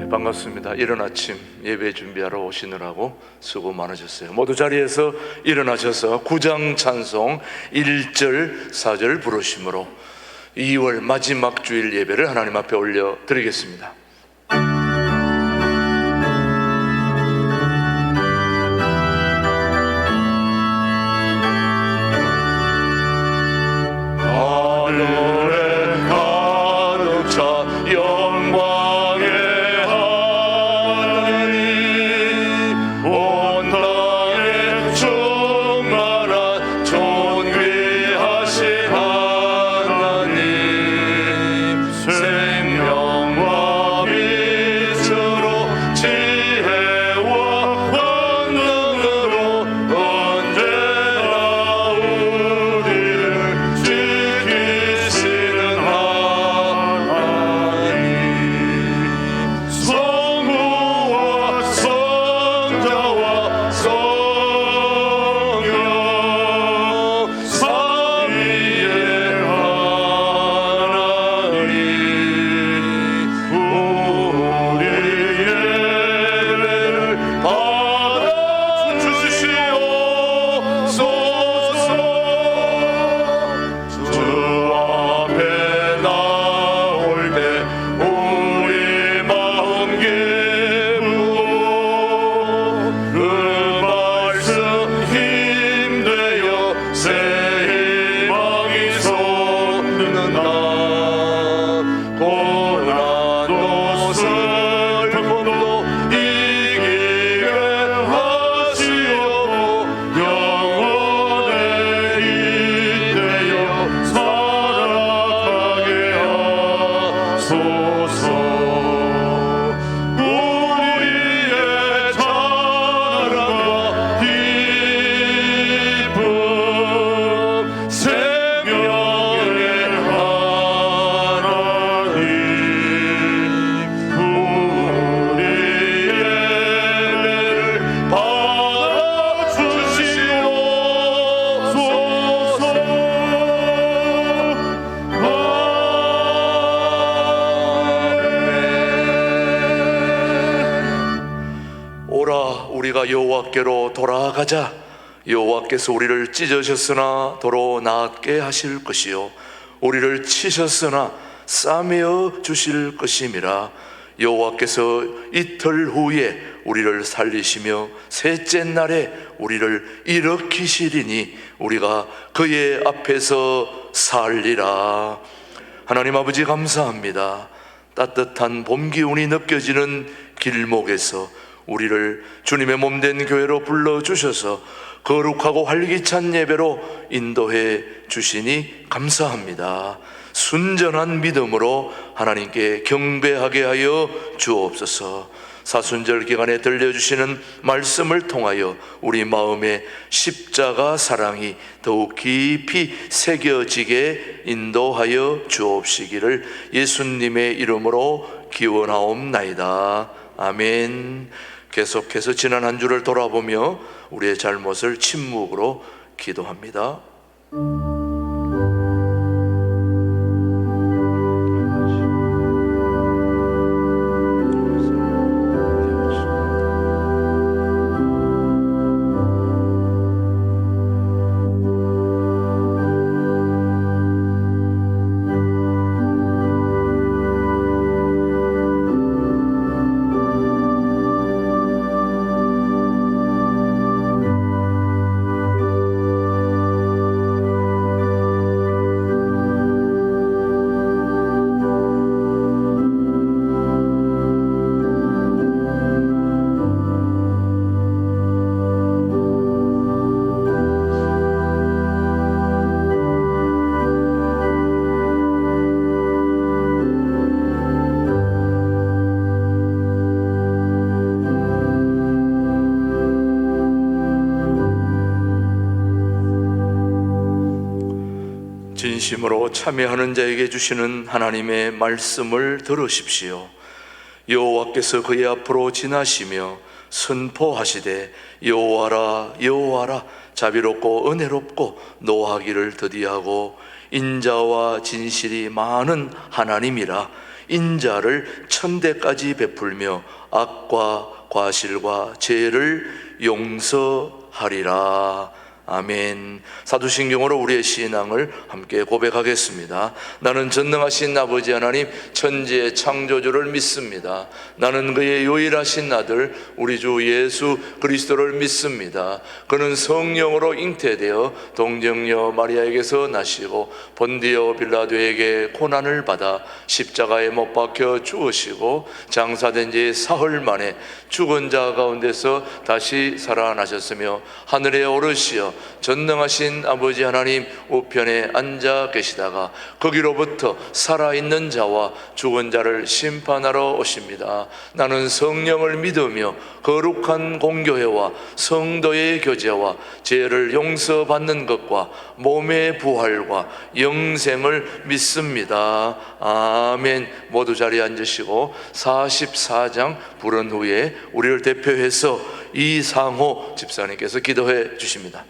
반갑습니다. 이른 아침 예배 준비하러 오시느라고 수고 많으셨어요. 모두 자리에서 일어나셔서 구장 찬송 1절 4절 부르심으로 2월 마지막 주일 예배를 하나님 앞에 올려드리겠습니다. 하늘에 가득 차 영광의 하나님, 온 땅에 충만한 존귀하신 하나님, 생명과 빛으로 지혜와 권능으로 언제나 우리를 지키시는 하나님, 성부와 성자와 성령 삼위의 하나님, 우리 예배를 받아주시옵소서. 주 앞에 나올 때 우리 마음 기쁘고 그 말씀 힘되어 새 희망이 솟는다. 고난도 슬픔도 이기게 하시옵고 영원에 잇대어 살아가게 하소서. 우리의 자랑과 기쁨, 생명의 하나님, 우리 예배를 받아주시옵소서. 오라 우리가 여호와께로 돌아가자. 여호와께서 우리를 찢으셨으나 도로 낫게 하실 것이요 우리를 치셨으나 싸매어 주실 것임이라. 여호와께서 이틀 후에 우리를 살리시며 셋째 날에 우리를 일으키시리니 우리가 그의 앞에서 살리라. 하나님 아버지 감사합니다. 따뜻한 봄 기운이 느껴지는 길목에서 우리를 주님의 몸된 교회로 불러주셔서 거룩하고 활기찬 예배로 인도해 주시니 감사합니다. 순전한 믿음으로 하나님께 경배하게 하여 주옵소서. 사순절 기간에 들려주시는 말씀을 통하여 우리 마음에 십자가 사랑이 더욱 깊이 새겨지게 인도하여 주옵시기를 예수님의 이름으로 기원하옵나이다. 아멘. 계속해서 지난 한 주를 돌아보며 우리의 잘못을 침묵으로 기도합니다. 진심으로 참여하는 자에게 주시는 하나님의 말씀을 들으십시오. 여호와께서 그의 앞으로 지나시며 선포하시되 여호와라 여호와라 자비롭고 은혜롭고 노하기를 더디하고 인자와 진실이 많은 하나님이라. 인자를 천대까지 베풀며 악과 과실과 죄를 용서하리라. 아멘. 사도신경으로 우리의 신앙을 함께 고백하겠습니다. 나는 전능하신 아버지 하나님 천지의 창조주를 믿습니다. 나는 그의 유일하신 아들 우리 주 예수 그리스도를 믿습니다. 그는 성령으로 잉태되어 동정녀 마리아에게서 나시고 본디오 빌라도에게 고난을 받아 십자가에 못 박혀 죽으시고 장사된 지 사흘 만에 죽은 자 가운데서 다시 살아나셨으며 하늘에 오르시어 전능하신 아버지 하나님 우편에 앉아 계시다가 거기로부터 살아있는 자와 죽은 자를 심판하러 오십니다. 나는 성령을 믿으며 거룩한 공교회와 성도의 교제와 죄를 용서받는 것과 몸의 부활과 영생을 믿습니다. 아멘. 모두 자리에 앉으시고 44장 부른 후에 우리를 대표해서 이상호 집사님께서 기도해 주십니다.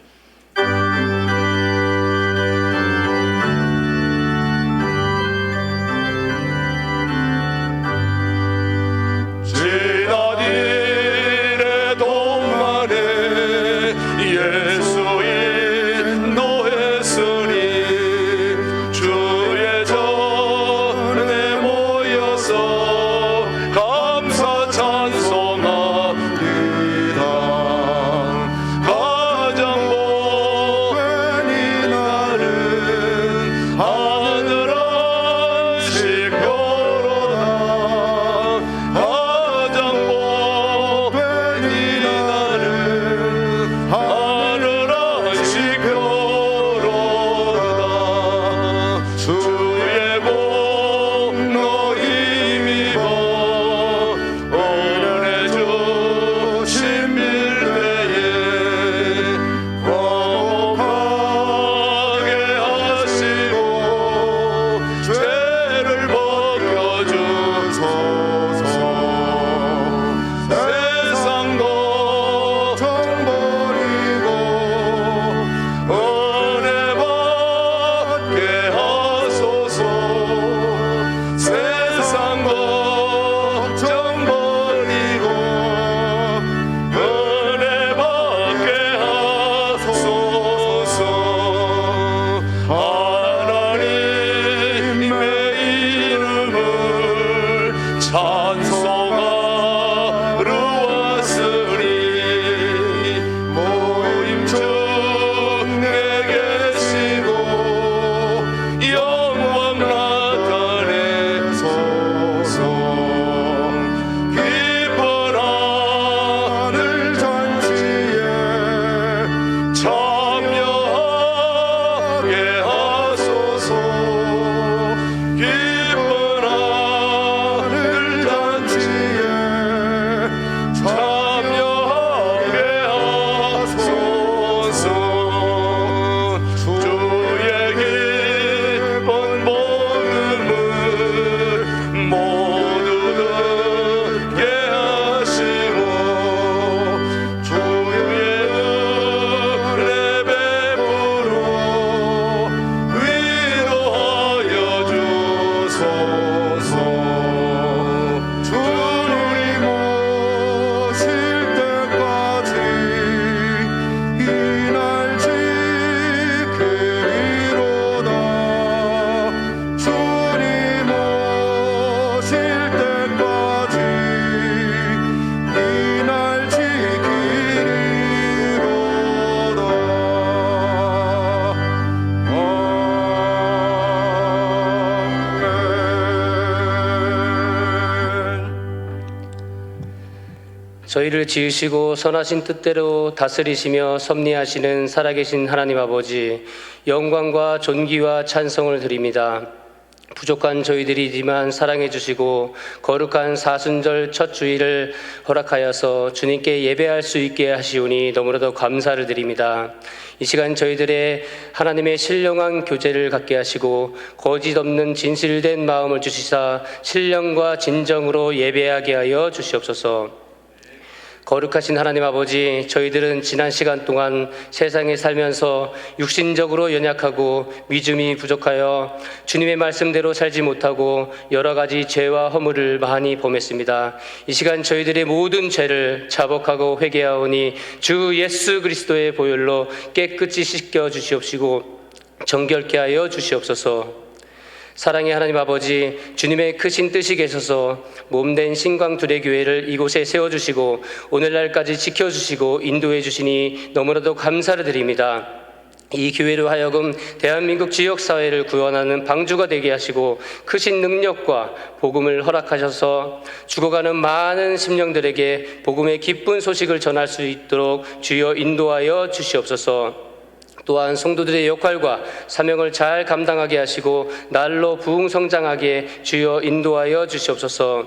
저희를 지으시고 선하신 뜻대로 다스리시며 섭리하시는 살아계신 하나님 아버지, 영광과 존귀와 찬송을 드립니다. 부족한 저희들이지만 사랑해 주시고 거룩한 사순절 첫 주일을 허락하여서 주님께 예배할 수 있게 하시오니 너무나도 감사를 드립니다. 이 시간 저희들의 하나님의 신령한 교제를 갖게 하시고 거짓 없는 진실된 마음을 주시사 신령과 진정으로 예배하게 하여 주시옵소서. 거룩하신 하나님 아버지, 저희들은 지난 시간 동안 세상에 살면서 육신적으로 연약하고 믿음이 부족하여 주님의 말씀대로 살지 못하고 여러 가지 죄와 허물을 많이 범했습니다. 이 시간 저희들의 모든 죄를 자복하고 회개하오니 주 예수 그리스도의 보혈로 깨끗이 씻겨 주시옵시고 정결케 하여 주시옵소서. 사랑의 하나님 아버지, 주님의 크신 뜻이 계셔서 몸된 신광두레교회를 이곳에 세워주시고 오늘날까지 지켜주시고 인도해 주시니 너무나도 감사를 드립니다. 이 교회로 하여금 대한민국 지역사회를 구원하는 방주가 되게 하시고 크신 능력과 복음을 허락하셔서 죽어가는 많은 심령들에게 복음의 기쁜 소식을 전할 수 있도록 주여 인도하여 주시옵소서. 또한 성도들의 역할과 사명을 잘 감당하게 하시고 날로 부흥성장하게 주여 인도하여 주시옵소서.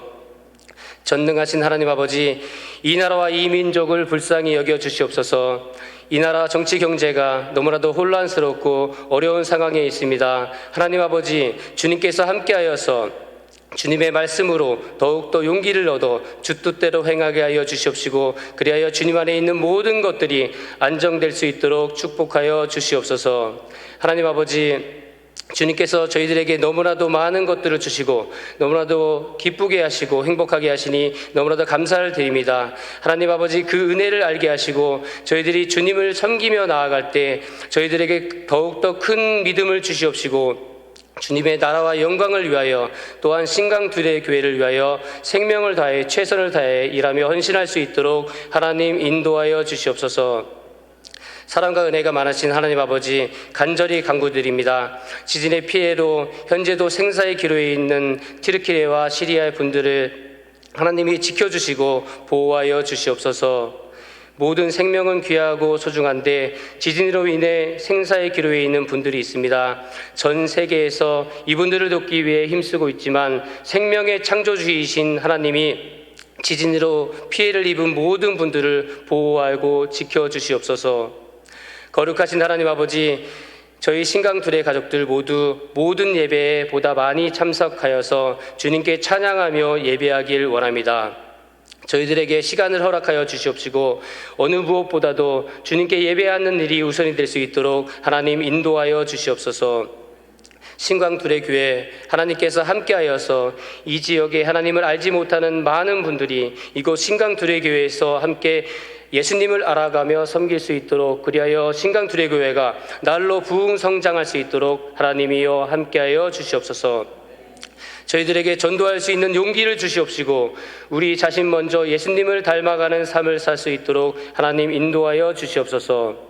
전능하신 하나님 아버지, 이 나라와 이 민족을 불쌍히 여겨 주시옵소서. 이 나라 정치 경제가 너무나도 혼란스럽고 어려운 상황에 있습니다. 하나님 아버지, 주님께서 함께하여서 주님의 말씀으로 더욱더 용기를 얻어 주 뜻대로 행하게 하여 주시옵시고 그리하여 주님 안에 있는 모든 것들이 안정될 수 있도록 축복하여 주시옵소서. 하나님 아버지, 주님께서 저희들에게 너무나도 많은 것들을 주시고 너무나도 기쁘게 하시고 행복하게 하시니 너무나도 감사를 드립니다. 하나님 아버지, 그 은혜를 알게 하시고 저희들이 주님을 섬기며 나아갈 때 저희들에게 더욱더 큰 믿음을 주시옵시고 주님의 나라와 영광을 위하여 또한 신강두레교회를 위하여 생명을 다해 최선을 다해 일하며 헌신할 수 있도록 하나님 인도하여 주시옵소서. 사랑과 은혜가 많으신 하나님 아버지, 간절히 간구드립니다. 지진의 피해로 현재도 생사의 기로에 있는 튀르키예와 시리아의 분들을 하나님이 지켜주시고 보호하여 주시옵소서. 모든 생명은 귀하고 소중한데 지진으로 인해 생사의 기로에 있는 분들이 있습니다. 전 세계에서 이분들을 돕기 위해 힘쓰고 있지만 생명의 창조주이신 하나님이 지진으로 피해를 입은 모든 분들을 보호하고 지켜주시옵소서. 거룩하신 하나님 아버지, 저희 신강두레 가족들 모두 모든 예배에 보다 많이 참석하여서 주님께 찬양하며 예배하길 원합니다. 저희들에게 시간을 허락하여 주시옵시고 어느 무엇보다도 주님께 예배하는 일이 우선이 될 수 있도록 하나님 인도하여 주시옵소서. 신광두레교회 하나님께서 함께하여서 이 지역에 하나님을 알지 못하는 많은 분들이 이곳 신광두레교회에서 함께 예수님을 알아가며 섬길 수 있도록 그리하여 신강두레교회가 날로 부흥성장할 수 있도록 하나님이여 함께하여 주시옵소서. 저희들에게 전도할 수 있는 용기를 주시옵시고 우리 자신 먼저 예수님을 닮아가는 삶을 살 수 있도록 하나님 인도하여 주시옵소서.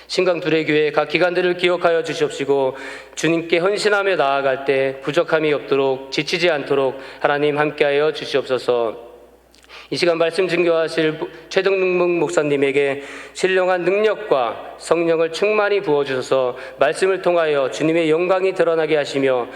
신강두레교회 각 기관들을 기억하여 주시옵시고 주님께 헌신하며 나아갈 때 부족함이 없도록 지치지 않도록 하나님 함께하여 주시옵소서. 이 시간 말씀 증거하실 최동묵 목사님에게 신령한 능력과 성령을 충만히 부어주셔서 말씀을 통하여 주님의 영광이 드러나게 하시며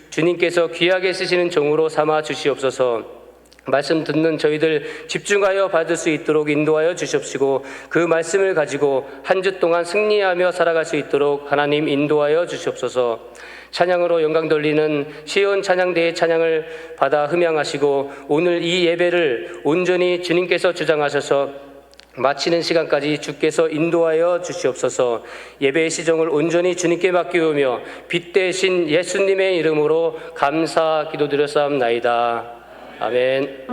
주님께서 귀하게 쓰시는 종으로 삼아 주시옵소서. 말씀 듣는 저희들 집중하여 받을 수 있도록 인도하여 주시옵시고 그 말씀을 가지고 한 주 동안 승리하며 살아갈 수 있도록 하나님 인도하여 주시옵소서. 찬양으로 영광 돌리는 시온 찬양대의 찬양을 받아 흠양하시고 오늘 이 예배를 온전히 주님께서 주장하셔서 마치는 시간까지 주께서 인도하여 주시옵소서. 예배의 시정을 온전히 주님께 맡기오며 빛 대신 예수님의 이름으로 감사 기도드렸사옵나이다. 아멘.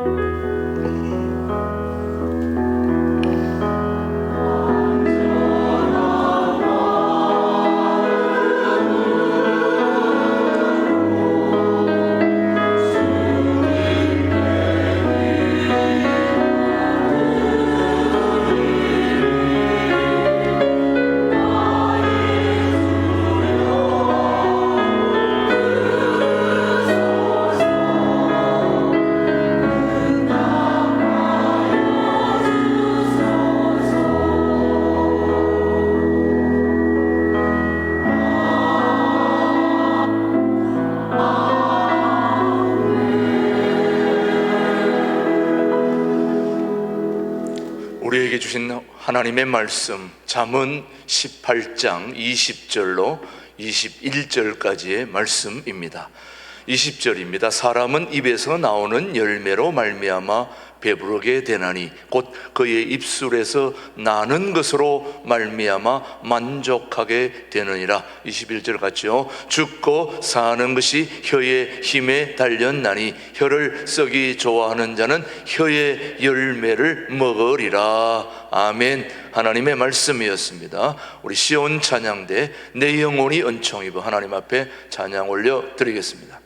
우리에게 주신 하나님의 말씀 잠언 18장 20절로 21절까지의 말씀입니다. 20절입니다. 사람은 입에서 나오는 열매로 말미암아 배부르게 되나니 곧 그의 입술에서 나는 것으로 말미암아 만족하게 되느니라. 21절 같죠? 죽고 사는 것이 혀의 힘에 달렸나니 혀를 썩이 좋아하는 자는 혀의 열매를 먹으리라. 아멘. 하나님의 말씀이었습니다. 우리 시온 찬양대 내 영혼이 은총 입어 하나님 앞에 찬양 올려 드리겠습니다.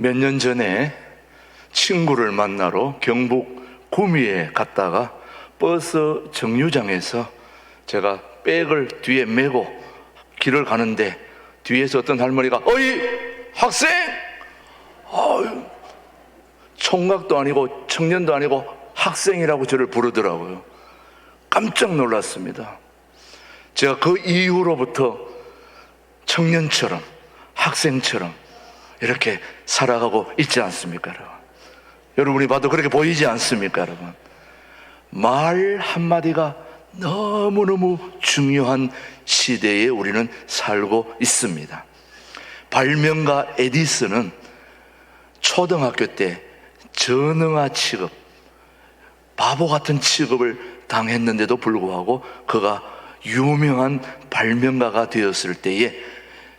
몇 년 전에 친구를 만나러 경북 구미에 갔다가 버스 정류장에서 제가 백을 뒤에 메고 길을 가는데 뒤에서 어떤 할머니가 어이 학생! 총각도 아니고 청년도 아니고 학생이라고 저를 부르더라고요. 깜짝 놀랐습니다. 제가 그 이후로부터 청년처럼 학생처럼 이렇게 살아가고 있지 않습니까, 여러분? 여러분이 봐도 그렇게 보이지 않습니까, 여러분? 말 한마디가 너무너무 중요한 시대에 우리는 살고 있습니다. 발명가 에디슨은 초등학교 때 전응아 취급, 바보 같은 취급을 당했는데도 불구하고 그가 유명한 발명가가 되었을 때에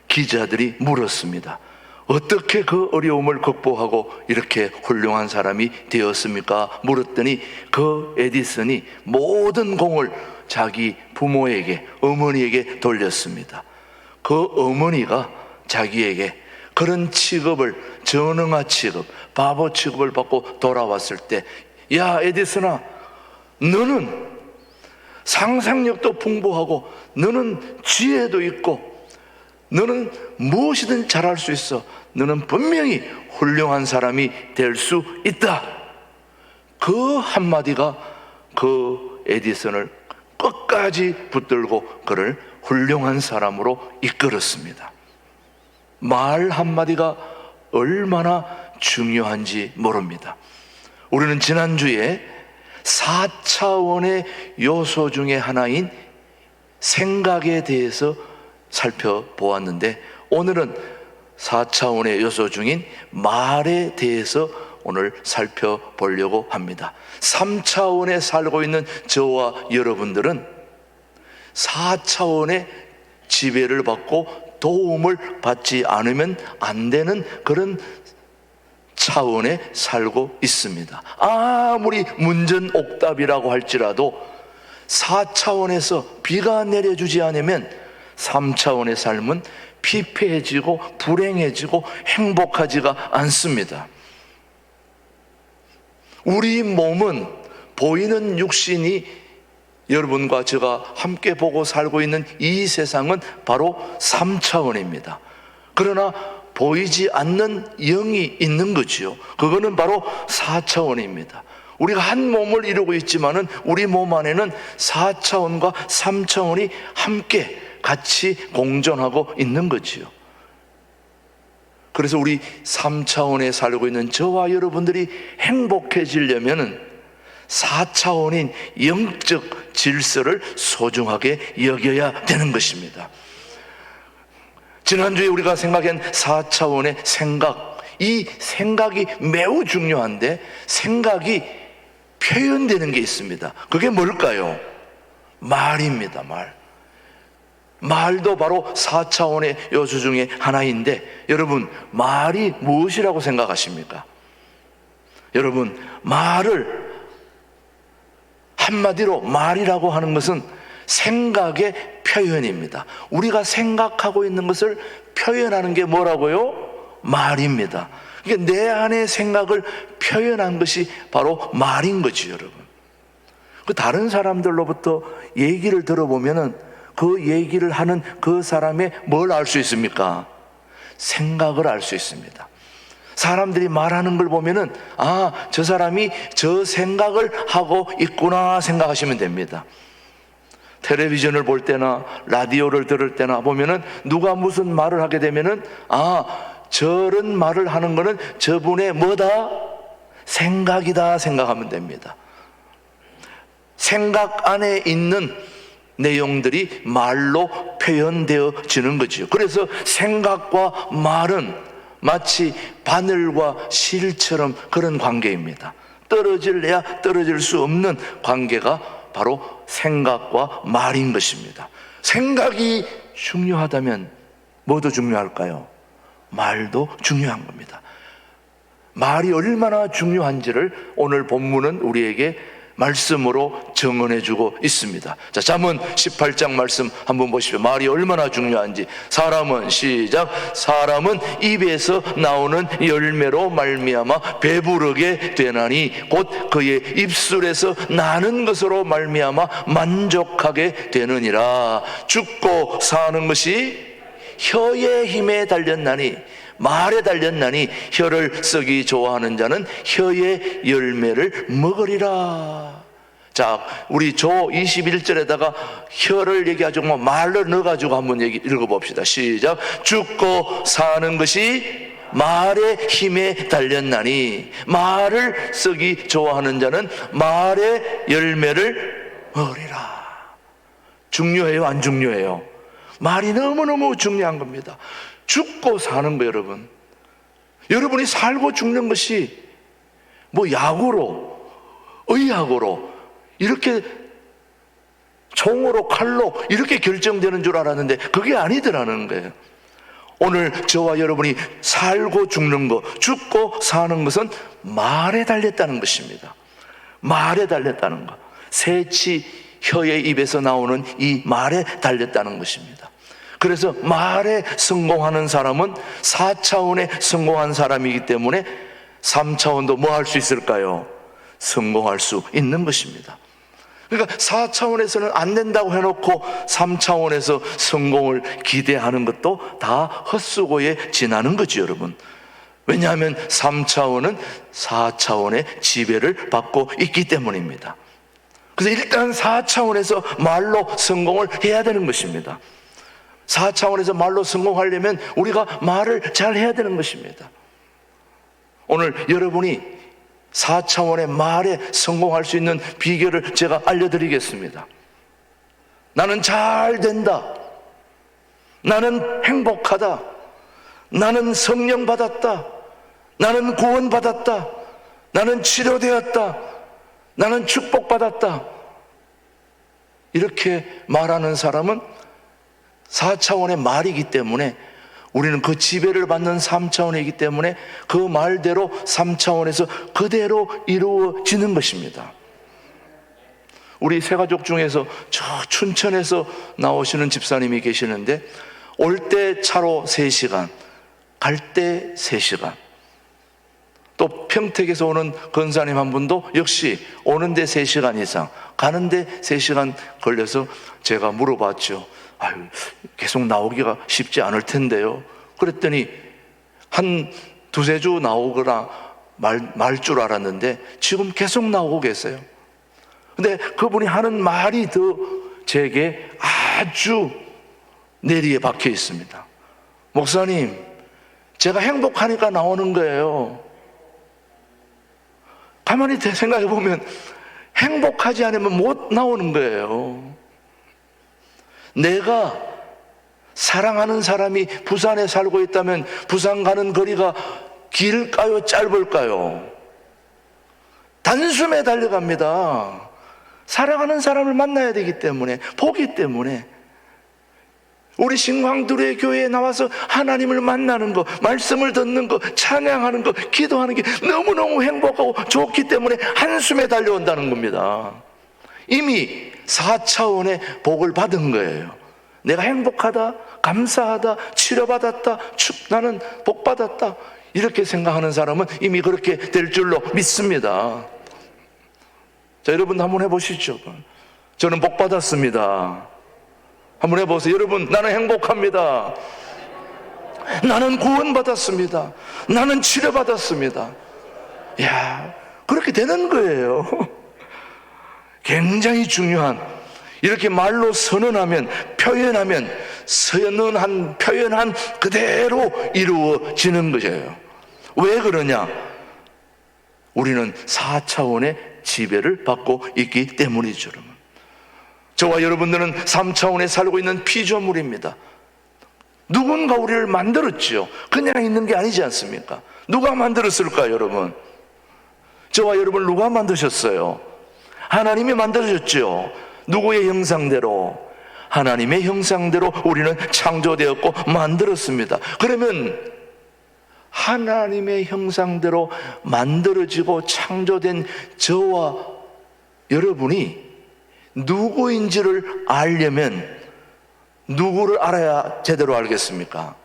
기자들이 물었습니다. 어떻게 그 어려움을 극복하고 이렇게 훌륭한 사람이 되었습니까? 물었더니 그 에디슨이 모든 공을 자기 부모에게, 어머니에게 돌렸습니다. 그 어머니가 자기에게 그런 취급을, 전응아 취급, 바보 취급을 받고 돌아왔을 때, 야 에디슨아, 너는 상상력도 풍부하고 너는 지혜도 있고 너는 무엇이든 잘할 수 있어. 너는 분명히 훌륭한 사람이 될 수 있다. 그 한마디가 그 에디슨을 끝까지 붙들고 그를 훌륭한 사람으로 이끌었습니다. 말 한마디가 얼마나 중요한지 모릅니다. 우리는 지난주에 4차원의 요소 중에 하나인 생각에 대해서 살펴보았는데, 오늘은 4차원의 요소 중인 말에 대해서 오늘 살펴보려고 합니다. 3차원에 살고 있는 저와 여러분들은 4차원의 지배를 받고 도움을 받지 않으면 안 되는 그런 차원에 살고 있습니다. 아무리 문전옥답이라고 할지라도 4차원에서 비가 내려주지 않으면 3차원의 삶은 피폐해지고 불행해지고 행복하지가 않습니다. 우리 몸은, 보이는 육신이, 여러분과 제가 함께 보고 살고 있는 이 세상은 바로 3차원입니다. 그러나 보이지 않는 영이 있는 거지요. 그거는 바로 4차원입니다. 우리가 한 몸을 이루고 있지만은 우리 몸 안에는 4차원과 3차원이 함께 같이 공존하고 있는 거지요. 그래서 우리 3차원에 살고 있는 저와 여러분들이 행복해지려면은 4차원인 영적 질서를 소중하게 여겨야 되는 것입니다. 지난주에 우리가 생각한 4차원의 생각, 이 생각이 매우 중요한데 생각이 표현되는 게 있습니다. 그게 뭘까요? 말입니다. 말도 바로 4차원의 요소 중에 하나인데, 여러분 말이 무엇이라고 생각하십니까? 여러분, 말을 한마디로 말이라고 하는 것은 생각의 표현입니다. 우리가 생각하고 있는 것을 표현하는 게 뭐라고요? 말입니다. 그러니까 내 안의 생각을 표현한 것이 바로 말인 거지, 여러분. 그 다른 사람들로부터 얘기를 들어보면은 그 얘기를 하는 그 사람의 뭘 알 수 있습니까? 생각을 알 수 있습니다. 사람들이 말하는 걸 보면은 저 사람이 저 생각을 하고 있구나 생각하시면 됩니다. 텔레비전을 볼 때나 라디오를 들을 때나 보면은 누가 무슨 말을 하게 되면은 저런 말을 하는 거는 저분의 뭐다? 생각이다 생각하면 됩니다. 생각 안에 있는 내용들이 말로 표현되어지는 거지요. 그래서 생각과 말은 마치 바늘과 실처럼 그런 관계입니다. 떨어질래야 떨어질 수 없는 관계가 바로 생각과 말인 것입니다. 생각이 중요하다면 뭐도 중요할까요? 말도 중요한 겁니다. 말이 얼마나 중요한지를 오늘 본문은 우리에게 말씀으로 증언해 주고 있습니다. 자, 잠언 18장 말씀 한번 보십시오. 말이 얼마나 중요한지. 사람은 사람은 입에서 나오는 열매로 말미암아 배부르게 되나니 곧 그의 입술에서 나는 것으로 말미암아 만족하게 되느니라. 죽고 사는 것이 혀의 힘에 달렸나니 말에 달렸나니 혀를 쓰기 좋아하는 자는 혀의 열매를 먹으리라. 자, 우리 조 21절에다가 혀를 얘기하고 말로 넣어가지고 한번 읽어봅시다. 시작. 죽고 사는 것이 말의 힘에 달렸나니 말을 쓰기 좋아하는 자는 말의 열매를 먹으리라. 중요해요, 안 중요해요? 말이 너무너무 중요한 겁니다. 죽고 사는 거, 여러분. 여러분이 살고 죽는 것이 뭐 약으로, 의학으로, 이렇게 총으로, 칼로 이렇게 결정되는 줄 알았는데 그게 아니더라는 거예요. 오늘 저와 여러분이 살고 죽는 것, 죽고 사는 것은 말에 달렸다는 것입니다. 말에 달렸다는 것. 새치 혀의 입에서 나오는 이 말에 달렸다는 것입니다. 그래서 말에 성공하는 사람은 4차원에 성공한 사람이기 때문에 3차원도 뭐 할 수 있을까요? 성공할 수 있는 것입니다. 그러니까 4차원에서는 안 된다고 해놓고 3차원에서 성공을 기대하는 것도 다 헛수고에 지나는 거죠, 여러분. 왜냐하면 3차원은 4차원의 지배를 받고 있기 때문입니다. 그래서 일단 4차원에서 말로 성공을 해야 되는 것입니다. 4차원에서 말로 성공하려면 우리가 말을 잘 해야 되는 것입니다. 오늘 여러분이 4차원의 말에 성공할 수 있는 비결을 제가 알려드리겠습니다. 나는 잘 된다. 나는 행복하다. 나는 성령 받았다. 나는 구원 받았다. 나는 치료되었다. 나는 축복받았다. 이렇게 말하는 사람은 4차원의 말이기 때문에 우리는 그 지배를 받는 3차원이기 때문에 그 말대로 3차원에서 그대로 이루어지는 것입니다. 우리 새가족 중에서 저 춘천에서 나오시는 집사님이 계시는데 올 때 차로 3시간, 갈 때 3시간. 또 평택에서 오는 권사님 한 분도 역시 오는데 3시간 이상, 가는데 3시간 걸려서 제가 물어봤죠. 아유, 계속 나오기가 쉽지 않을 텐데요. 그랬더니 한 2-3주 나오거나 말 줄 알았는데 지금 계속 나오고 계세요. 근데 그분이 하는 말이 더 제게 아주 내리에 박혀 있습니다. 목사님, 제가 행복하니까 나오는 거예요. 가만히 생각해 보면 행복하지 않으면 못 나오는 거예요. 내가 사랑하는 사람이 부산에 살고 있다면 부산 가는 거리가 길까요? 짧을까요? 단숨에 달려갑니다. 사랑하는 사람을 만나야 되기 때문에, 보기 때문에. 우리 신광두레 교회에 나와서 하나님을 만나는 거, 말씀을 듣는 거, 찬양하는 거, 기도하는 게 너무너무 행복하고 좋기 때문에 한숨에 달려온다는 겁니다. 이미 4차원의 복을 받은 거예요. 내가 행복하다, 감사하다, 치료받았다, 나는 복받았다, 이렇게 생각하는 사람은 이미 그렇게 될 줄로 믿습니다. 자, 여러분 한번 해보시죠. 저는 복받았습니다. 한번 해보세요. 여러분, 나는 행복합니다. 나는 구원받았습니다. 나는 치료받았습니다. 이야, 그렇게 되는 거예요. 굉장히 중요한, 이렇게 말로 선언하면, 표현하면, 표현한 그대로 이루어지는 거예요. 왜 그러냐? 우리는 4차원의 지배를 받고 있기 때문이죠. 저와 여러분들은 3차원에 살고 있는 피조물입니다. 누군가 우리를 만들었죠. 그냥 있는 게 아니지 않습니까? 누가 만들었을까요, 여러분? 저와 여러분 누가 만드셨어요? 하나님이 만들어줬죠. 누구의 형상대로? 하나님의 형상대로 우리는 창조되었고 만들었습니다. 그러면 하나님의 형상대로 만들어지고 창조된 저와 여러분이 누구인지를 알려면 누구를 알아야 제대로 알겠습니까?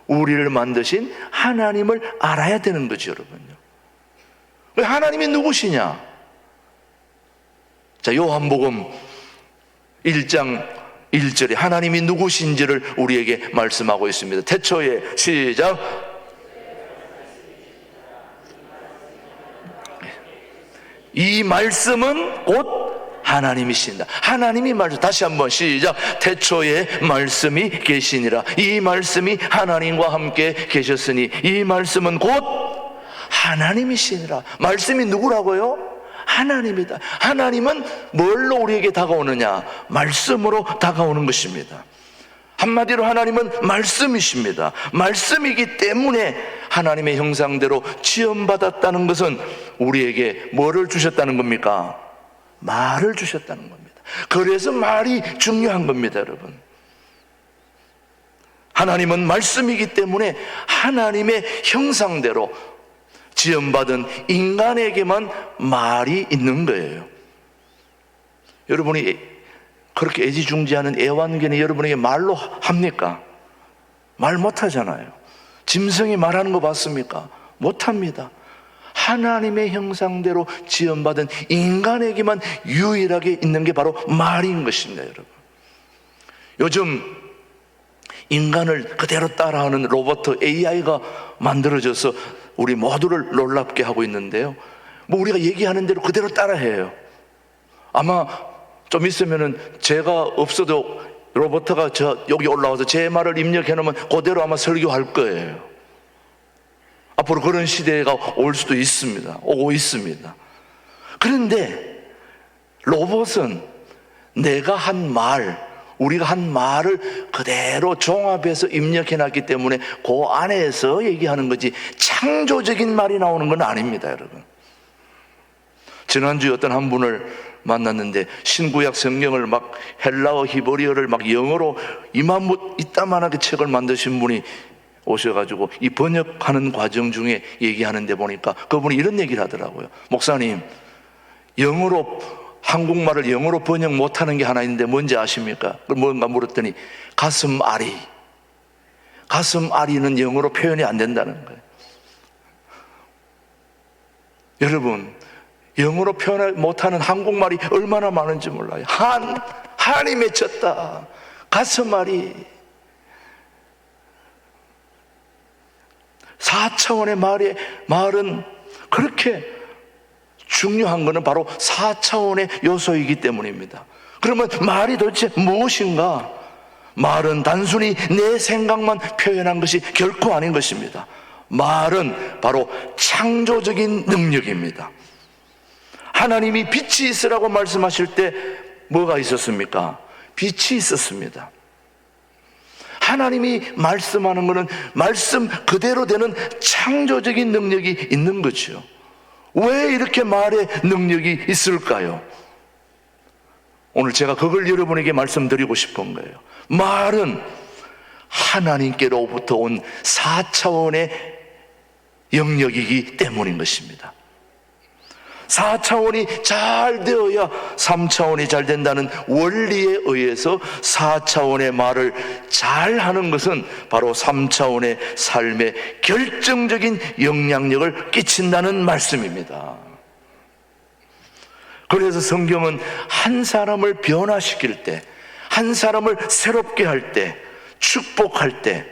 우리를 만드신 하나님을 알아야 되는 거죠, 여러분요. 하나님이 누구시냐? 자, 요한복음 1장 1절에 하나님이 누구신지를 우리에게 말씀하고 있습니다. 태초에, 시작, 이 말씀은 곧 하나님이신다. 하나님이 말씀. 다시 한번 시작. 태초에 말씀이 계시니라. 이 말씀이 하나님과 함께 계셨으니 이 말씀은 곧 하나님이시니라. 말씀이 누구라고요? 하나님이다. 하나님은 뭘로 우리에게 다가오느냐? 말씀으로 다가오는 것입니다. 한마디로 하나님은 말씀이십니다. 말씀이기 때문에 하나님의 형상대로 지음받았다는 것은 우리에게 뭐를 주셨다는 겁니까? 말을 주셨다는 겁니다. 그래서 말이 중요한 겁니다, 여러분. 하나님은 말씀이기 때문에 하나님의 형상대로 지음받은 인간에게만 말이 있는 거예요. 여러분이 그렇게 애지중지하는 애완견이 여러분에게 말로 합니까? 말 못하잖아요. 짐승이 말하는 거 봤습니까? 못합니다. 하나님의 형상대로 지음받은 인간에게만 유일하게 있는 게 바로 말인 것입니다, 여러분. 요즘 인간을 그대로 따라하는 로봇 AI가 만들어져서 우리 모두를 놀랍게 하고 있는데요. 뭐 우리가 얘기하는 대로 그대로 따라해요. 아마 좀 있으면은 제가 없어도 로봇가 여기 올라와서 제 말을 입력해 놓으면 그대로 아마 설교할 거예요. 앞으로 그런 시대가 올 수도 있습니다. 오고 있습니다. 그런데 로봇은 내가 한 말, 우리가 한 말을 그대로 종합해서 입력해 놨기 때문에 그 안에서 얘기하는 거지 창조적인 말이 나오는 건 아닙니다, 여러분. 지난주에 어떤 한 분을 만났는데 신구약 성경을 막 헬라어 히브리어를 막 영어로 이따만하게 책을 만드신 분이 오셔가지고 이 번역하는 과정 중에 얘기하는데 보니까 그분이 이런 얘기를 하더라고요. 목사님, 한국말을 영어로 번역 못하는 게 하나 있는데 뭔지 아십니까? 뭔가 물었더니 가슴앓이는 영어로 표현이 안 된다는 거예요. 여러분, 영어로 표현 못하는 한국말이 얼마나 많은지 몰라요. 한이 맺혔다. 가슴앓이. 4차원의 말은 그렇게 중요한 것은 바로 4차원의 요소이기 때문입니다. 그러면 말이 도대체 무엇인가? 말은 단순히 내 생각만 표현한 것이 결코 아닌 것입니다. 말은 바로 창조적인 능력입니다. 하나님이 빛이 있으라고 말씀하실 때 뭐가 있었습니까? 빛이 있었습니다. 하나님이 말씀하는 것은 말씀 그대로 되는 창조적인 능력이 있는 거죠. 왜 이렇게 말의 능력이 있을까요? 오늘 제가 그걸 여러분에게 말씀드리고 싶은 거예요. 말은 하나님께로부터 온 4차원의 영역이기 때문인 것입니다. 4차원이 잘 되어야 3차원이 잘 된다는 원리에 의해서 4차원의 말을 잘 하는 것은 바로 3차원의 삶에 결정적인 영향력을 끼친다는 말씀입니다. 그래서 성경은 한 사람을 변화시킬 때, 한 사람을 새롭게 할 때, 축복할 때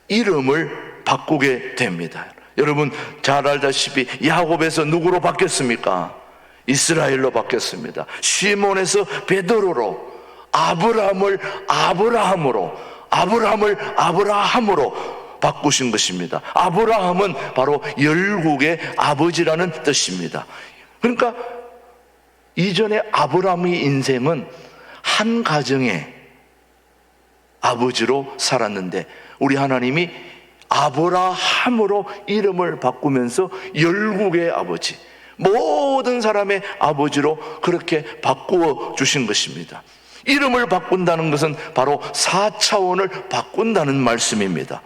이름을 바꾸게 됩니다. 여러분 잘 알다시피 야곱에서 누구로 바뀌었습니까? 이스라엘로 바뀌었습니다. 시몬에서 베드로로, 아브라함을 아브라함으로 바꾸신 것입니다. 아브라함은 바로 열국의 아버지라는 뜻입니다. 그러니까 이전에 아브라함의 인생은 한 가정의 아버지로 살았는데 우리 하나님이 아브라함으로 이름을 바꾸면서 열국의 아버지, 모든 사람의 아버지로 그렇게 바꾸어 주신 것입니다. 이름을 바꾼다는 것은 바로 4차원을 바꾼다는 말씀입니다.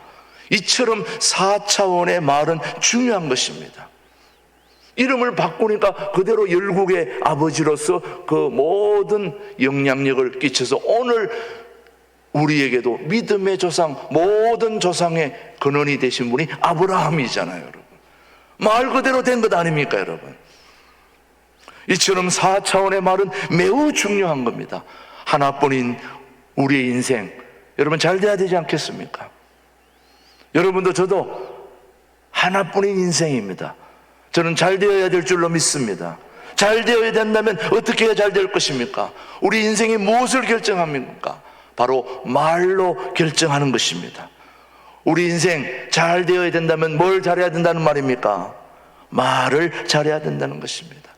이처럼 4차원의 말은 중요한 것입니다. 이름을 바꾸니까 그대로 열국의 아버지로서 그 모든 영향력을 끼쳐서 오늘 우리에게도 믿음의 조상, 모든 조상의 근원이 되신 분이 아브라함이잖아요, 여러분. 말 그대로 된 것 아닙니까, 여러분? 이처럼 4차원의 말은 매우 중요한 겁니다. 하나뿐인 우리의 인생, 여러분 잘 돼야 되지 않겠습니까? 여러분도 저도 하나뿐인 인생입니다. 저는 잘 되어야 될 줄로 믿습니다. 잘 되어야 된다면 어떻게 해야 잘 될 것입니까? 우리 인생이 무엇을 결정합니까? 바로 말로 결정하는 것입니다. 우리 인생 잘 되어야 된다면 뭘 잘해야 된다는 말입니까? 말을 잘해야 된다는 것입니다.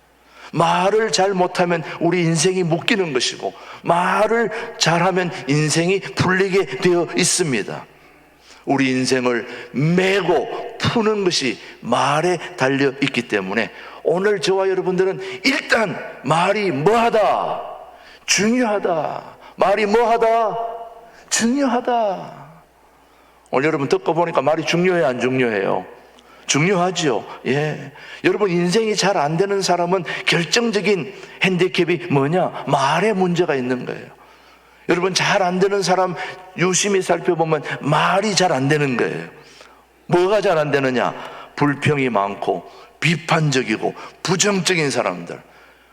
말을 잘 못하면 우리 인생이 묶이는 것이고, 말을 잘하면 인생이 풀리게 되어 있습니다. 우리 인생을 메고 푸는 것이 말에 달려 있기 때문에 오늘 저와 여러분들은 일단 말이 뭐하다, 중요하다. 말이 뭐하다, 중요하다. 오늘 여러분 듣고 보니까 말이 중요해요, 안 중요해요? 중요하죠. 예. 여러분, 인생이 잘 안 되는 사람은 결정적인 핸디캡이 뭐냐? 말에 문제가 있는 거예요. 여러분, 잘 안 되는 사람 유심히 살펴보면 말이 잘 안 되는 거예요. 뭐가 잘 안 되느냐? 불평이 많고 비판적이고 부정적인 사람들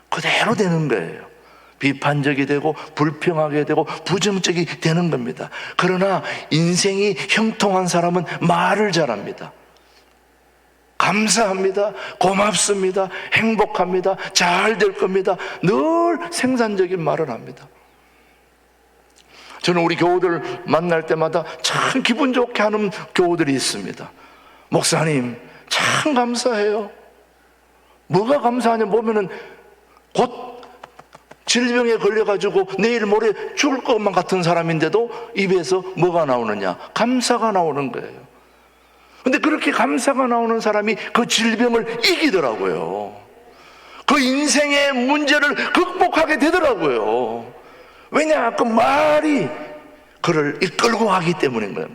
그대로 되는 거예요. 비판적이 되고 불평하게 되고 부정적이 되는 겁니다. 그러나 인생이 형통한 사람은 말을 잘합니다. 감사합니다, 고맙습니다, 행복합니다, 잘 될 겁니다. 늘 생산적인 말을 합니다. 저는 우리 교우들 만날 때마다 참 기분 좋게 하는 교우들이 있습니다. 목사님, 참 감사해요. 뭐가 감사하냐 보면은 곧 질병에 걸려가지고 내일 모레 죽을 것만 같은 사람인데도 입에서 뭐가 나오느냐? 감사가 나오는 거예요. 근데 그렇게 감사가 나오는 사람이 그 질병을 이기더라고요. 그 인생의 문제를 극복하게 되더라고요. 왜냐? 그 말이 그를 이끌고 가기 때문인 거예요.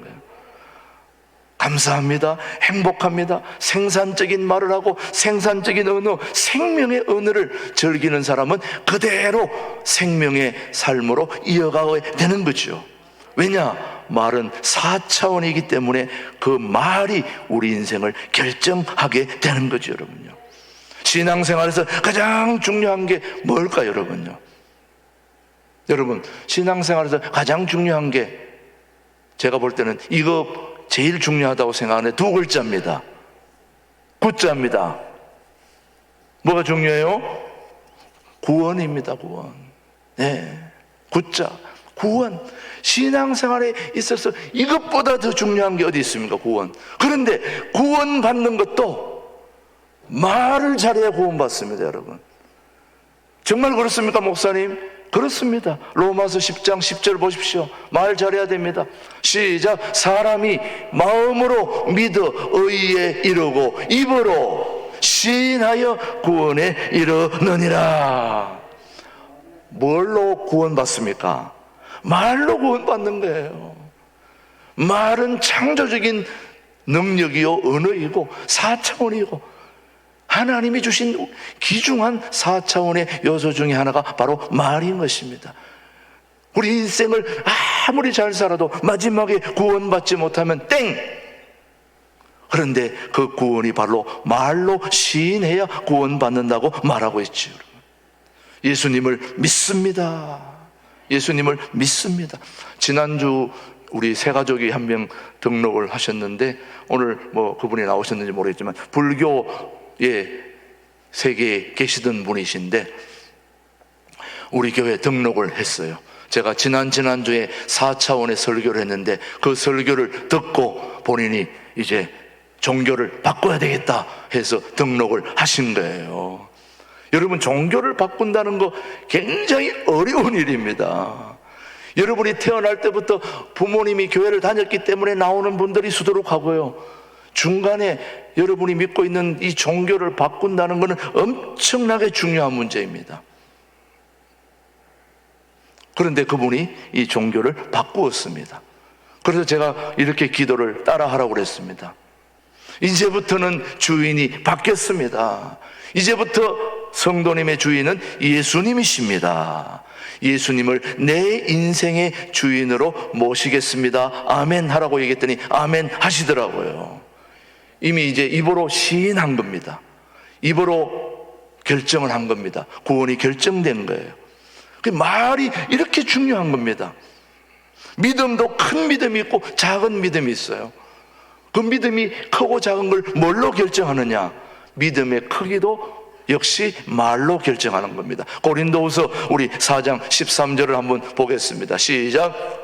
감사합니다, 행복합니다, 생산적인 말을 하고 생산적인 언어, 생명의 언어를 즐기는 사람은 그대로 생명의 삶으로 이어가게 되는 거죠. 왜냐? 말은 4차원이기 때문에 그 말이 우리 인생을 결정하게 되는 거죠, 여러분요. 신앙생활에서 가장 중요한 게 뭘까요, 여러분요? 여러분, 신앙생활에서 가장 중요한 게 제가 볼 때는 이거 제일 중요하다고 생각하는 두 글자입니다. 구자입니다. 뭐가 중요해요? 구원입니다, 구원. 네, 구자, 구원. 신앙생활에 있어서 이것보다 더 중요한 게 어디 있습니까? 구원. 그런데 구원 받는 것도 말을 잘해야 구원 받습니다, 여러분. 정말 그렇습니까, 목사님? 그렇습니다. 로마서 10장 10절 보십시오. 말 잘해야 됩니다. 시작. 사람이 마음으로 믿어 의에 이르고 입으로 시인하여 구원에 이르느니라. 뭘로 구원받습니까? 말로 구원받는 거예요. 말은 창조적인 능력이요, 언어이고 4차원이고 하나님이 주신 귀중한 4차원의 요소 중에 하나가 바로 말인 것입니다. 우리 인생을 아무리 잘 살아도 마지막에 구원받지 못하면 땡! 그런데 그 구원이 바로 말로 시인해야 구원받는다고 말하고 있지요. 예수님을 믿습니다. 예수님을 믿습니다. 지난주 우리 세 가족이 한 명 등록을 하셨는데 오늘 뭐 그분이 나오셨는지 모르겠지만 불교에 세계에 계시던 분이신데 우리 교회에 등록을 했어요. 제가 지난주에 4차원의 설교를 했는데 그 설교를 듣고 본인이 이제 종교를 바꿔야 되겠다 해서 등록을 하신 거예요. 여러분, 종교를 바꾼다는 거 굉장히 어려운 일입니다. 여러분이 태어날 때부터 부모님이 교회를 다녔기 때문에 나오는 분들이 수두룩하고요. 중간에 여러분이 믿고 있는 이 종교를 바꾼다는 것은 엄청나게 중요한 문제입니다. 그런데 그분이 이 종교를 바꾸었습니다. 그래서 제가 이렇게 기도를 따라하라고 그랬습니다. 이제부터는 주인이 바뀌었습니다. 이제부터 성도님의 주인은 예수님이십니다. 예수님을 내 인생의 주인으로 모시겠습니다. 아멘 하라고 얘기했더니 아멘 하시더라고요. 이미 이제 입으로 시인한 겁니다. 입으로 결정을 한 겁니다. 구원이 결정된 거예요. 그 말이 이렇게 중요한 겁니다. 믿음도 큰 믿음이 있고 작은 믿음이 있어요. 그 믿음이 크고 작은 걸 뭘로 결정하느냐? 믿음의 크기도 역시 말로 결정하는 겁니다. 고린도후서 우리 4장 13절을 한번 보겠습니다. 시작.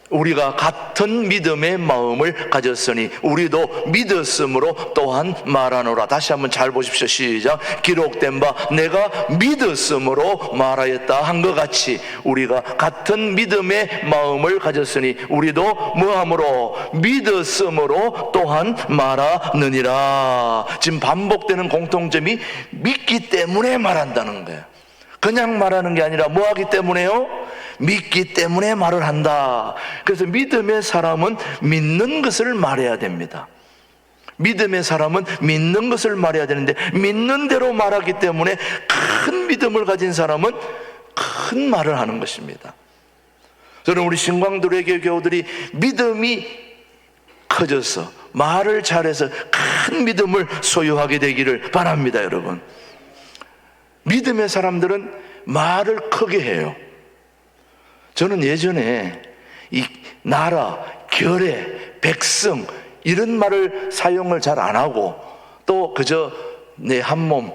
우리가 같은 믿음의 마음을 가졌으니 우리도 믿었으므로 또한 말하노라. 다시 한번 잘 보십시오. 시작. 기록된 바 내가 믿었으므로 말하였다 한 것 같이 우리가 같은 믿음의 마음을 가졌으니 우리도 뭐함으로 믿었으므로 또한 말하느니라. 지금 반복되는 공통점이 믿기 때문에 말한다는 거예요. 그냥 말하는 게 아니라 뭐 하기 때문에요? 믿기 때문에 말을 한다. 그래서 믿음의 사람은 믿는 것을 말해야 됩니다. 믿음의 사람은 믿는 것을 말해야 되는데 믿는 대로 말하기 때문에 큰 믿음을 가진 사람은 큰 말을 하는 것입니다. 저는 우리 신광도래교 교우들이 믿음이 커져서 말을 잘해서 큰 믿음을 소유하게 되기를 바랍니다. 여러분, 믿음의 사람들은 말을 크게 해요. 저는 예전에 이 나라, 결의, 백성 이런 말을 사용을 잘 안 하고 또 그저 내 한 몸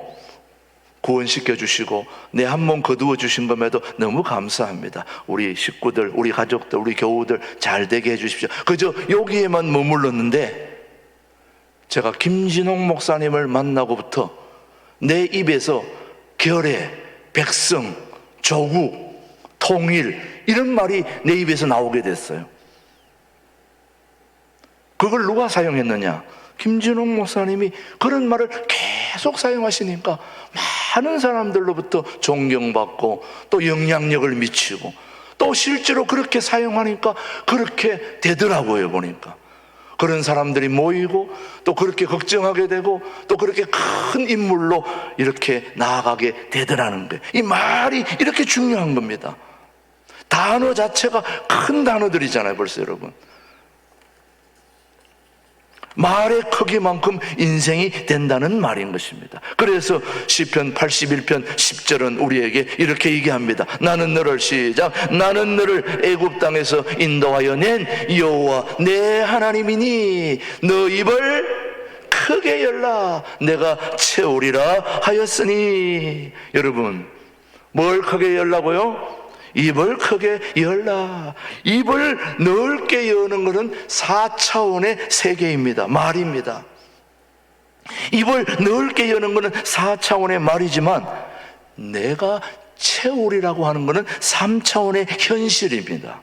구원시켜 주시고 내 한 몸 거두어 주신 것에도 너무 감사합니다. 우리 식구들, 우리 가족들, 우리 교우들 잘 되게 해 주십시오. 그저 여기에만 머물렀는데 제가 김진홍 목사님을 만나고부터 내 입에서 결의, 백성, 조국, 통일 이런 말이 내 입에서 나오게 됐어요. 그걸 누가 사용했느냐? 김진홍 목사님이 그런 말을 계속 사용하시니까 많은 사람들로부터 존경받고 또 영향력을 미치고 또 실제로 그렇게 사용하니까 그렇게 되더라고요. 보니까 그런 사람들이 모이고 또 그렇게 걱정하게 되고 또 그렇게 큰 인물로 이렇게 나아가게 되더라는 거예요. 이 말이 이렇게 중요한 겁니다. 단어 자체가 큰 단어들이잖아요. 벌써 여러분, 말의 크기만큼 인생이 된다는 말인 것입니다. 그래서 시편 81편 10절은 우리에게 이렇게 얘기합니다. 나는 너를 시작. 나는 너를 애굽 땅에서 인도하여 낸 여호와 내 하나님이니 너 입을 크게 열라 내가 채우리라 하였으니. 여러분, 뭘 크게 열라고요? 입을 크게 열라. 입을 넓게 여는 것은 4차원의 세계입니다. 말입니다. 입을 넓게 여는 것은 4차원의 말이지만 내가 채우리라고 하는 것은 3차원의 현실입니다.